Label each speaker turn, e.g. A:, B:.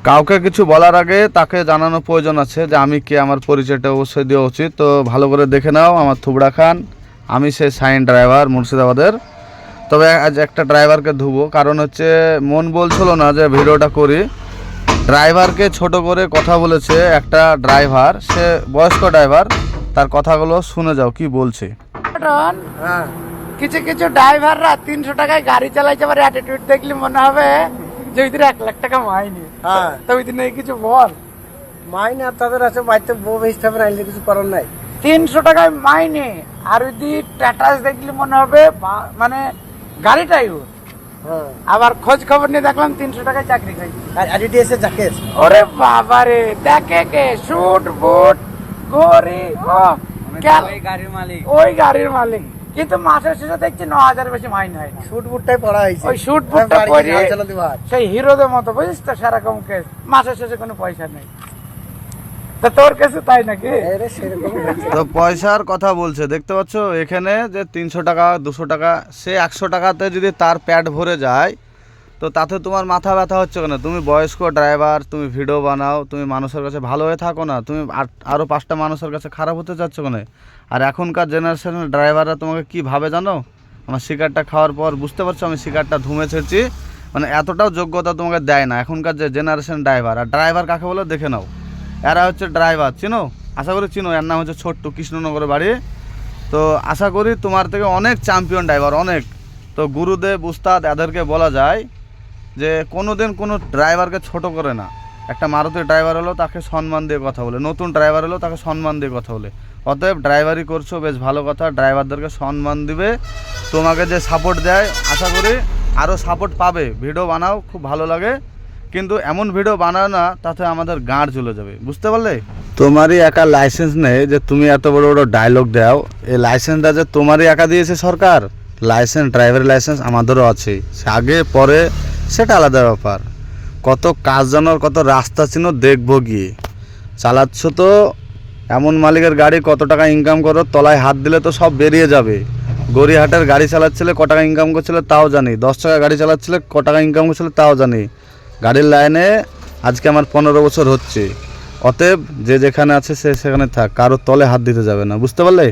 A: কাউকে কিছু বলার আগে তাকে জানানো প্রয়োজন আছে যে আমি কে, আমার পরিচয়টা অবশ্যই দেওয়া উচিত। তো ভালো করে দেখে নাও, আমার থুবড়া খান, আমি সেই সাইন ড্রাইভার মুর্শিদাবাদের। তবে আজ একটা ড্রাইভারকে ধুবো, কারণ হচ্ছে মন বলছিল না যে ভিডিওটা করি। ড্রাইভারকে ছোট করে কথা বলেছে একটা ড্রাইভার, সে বয়স্ক ড্রাইভার, তার কথাগুলো শুনে যাও কি বলছে।
B: হ্যাঁ, কিছু কিছু ড্রাইভাররা 300 টাকায় গাড়ি চালাইছে, আবার অ্যাটিটিউড দেখলে মনে হবে যে ওই দিন 1 লাখ টাকা মাইনে।
C: হ্যাঁ,
B: তো ওই দিন কিছু বল।
C: মাইনে আর তাদের আছে, বাড়িতে বউ হিসাবে আইলে কিছু করার নাই।
B: 300 টাকায় মাইনে, আর ওই দিন স্ট্যাটাস দেখলে মনে হবে মানে গাড়িটাই ওর।
C: হ্যাঁ,
B: আবার খোঁজ খবর নিয়ে দেখলাম 300 টাকায় চাকরি খাইছে।
C: আর অ্যাডিডিএস এর জ্যাকেট।
B: ওরে বাবা রে, দেখে কে শুট বুট ঘড়ি, ও ওই গাড়ির মালিক, কিন্তু মাসের শেষে দেখছি 9,000 বেশি মাইনে হয় না।
C: শুট বুটটাই পড়া হয়েছে।
B: ওই শুট বুটটা পরে
C: চালাতে ভাত।
B: সেই হিরোদের মতো, বুঝিস তো, সেরকম কেস, মাসের শেষে কোনো পয়সা নেই। তা তোর কাছে তাই নাকি?
C: এরে সেরকম হয়েছে।
A: তো পয়সার কথা বলছে, দেখতে পাচ্ছ এখানে যে 300 টাকা 200 টাকা, সে 100 টাকাতে যদি তার প্যাড ভরে যায়, তো তাতে তোমার মাথা ব্যথা হচ্ছে কেন? তুমি বয়স্ক ড্রাইভার, তুমি ভিডিও বানাও, তুমি মানুষের কাছে ভালো হয়ে থাকো না, তুমি আরও 5টা মানুষের কাছে খারাপ হতে চাচ্ছ কেন? আর এখনকার জেনারেশনের ড্রাইভাররা তোমাকে কী ভাবে জানো? আমার সিগারেটটা খাওয়ার পর বুঝতে পারছো আমি সিগারেটটা ধুমে ছেড়ছি, মানে এতটাও যোগ্যতা তোমাকে দেয় না এখনকার যে জেনারেশন ড্রাইভার। আর ড্রাইভার কাকে বলে দেখে নাও, এরা হচ্ছে ড্রাইভার, চিনো? আশা করি চিনো, এর নাম হচ্ছে ছোট্টু, কৃষ্ণনগরের বাড়ি। তো আশা করি তোমার থেকে অনেক চ্যাম্পিয়ন ড্রাইভার, অনেক। তো গুরুদেব উস্তাদ এদেরকে বলা যায় যে কোনো দিন কোনো ড্রাইভারকে ছোট করে না। একটা মারুতি ড্রাইভার হলো তাকে সম্মান দিয়ে কথা বলে, নতুন ড্রাইভার হলো তাকে সম্মান দিয়ে কথা বলে। অতএব ড্রাইভারি করছো বেশ ভালো কথা, ড্রাইভারদেরকে সম্মান দিবে। তোমাকে যে সাপোর্ট দেয় আশা করি আরও সাপোর্ট পাবে। ভিডিও বানাও, খুব ভালো লাগে, কিন্তু এমন ভিডিও বানাও না তাতে আমাদের গাঁড় চলে যাবে, বুঝতে পারলে? তোমারই একা লাইসেন্স নেই যে তুমি এত বড় বড় ডায়লগ দাও। এই লাইসেন্সটা যে তোমারই একা দিয়েছে সরকার, লাইসেন্স, ড্রাইভারি লাইসেন্স আমাদেরও আছে, আগে পরে সেটা আলাদা ব্যাপার। কত কাজ জানো, কত রাস্তা চিনো দেখবো গিয়ে। চালাচ্ছ তো এমন মালিকের গাড়ি, কত টাকা ইনকাম করো, তলায় হাত দিলে তো সব বেরিয়ে যাবে। গড়িয়াহাটের গাড়ি চালাচ্ছিলে ক টাকা ইনকাম করছিলে তাও জানি, 10 টাকা গাড়ি চালাচ্ছিলে ক টাকা ইনকাম করছিলে তাও জানি। গাড়ির লাইনে আজকে আমার 15 বছর হচ্ছে। অতএব যে যেখানে আছে সে সেখানে থাক, কারোর তলে হাত দিতে যাবে না, বুঝতে পারলে?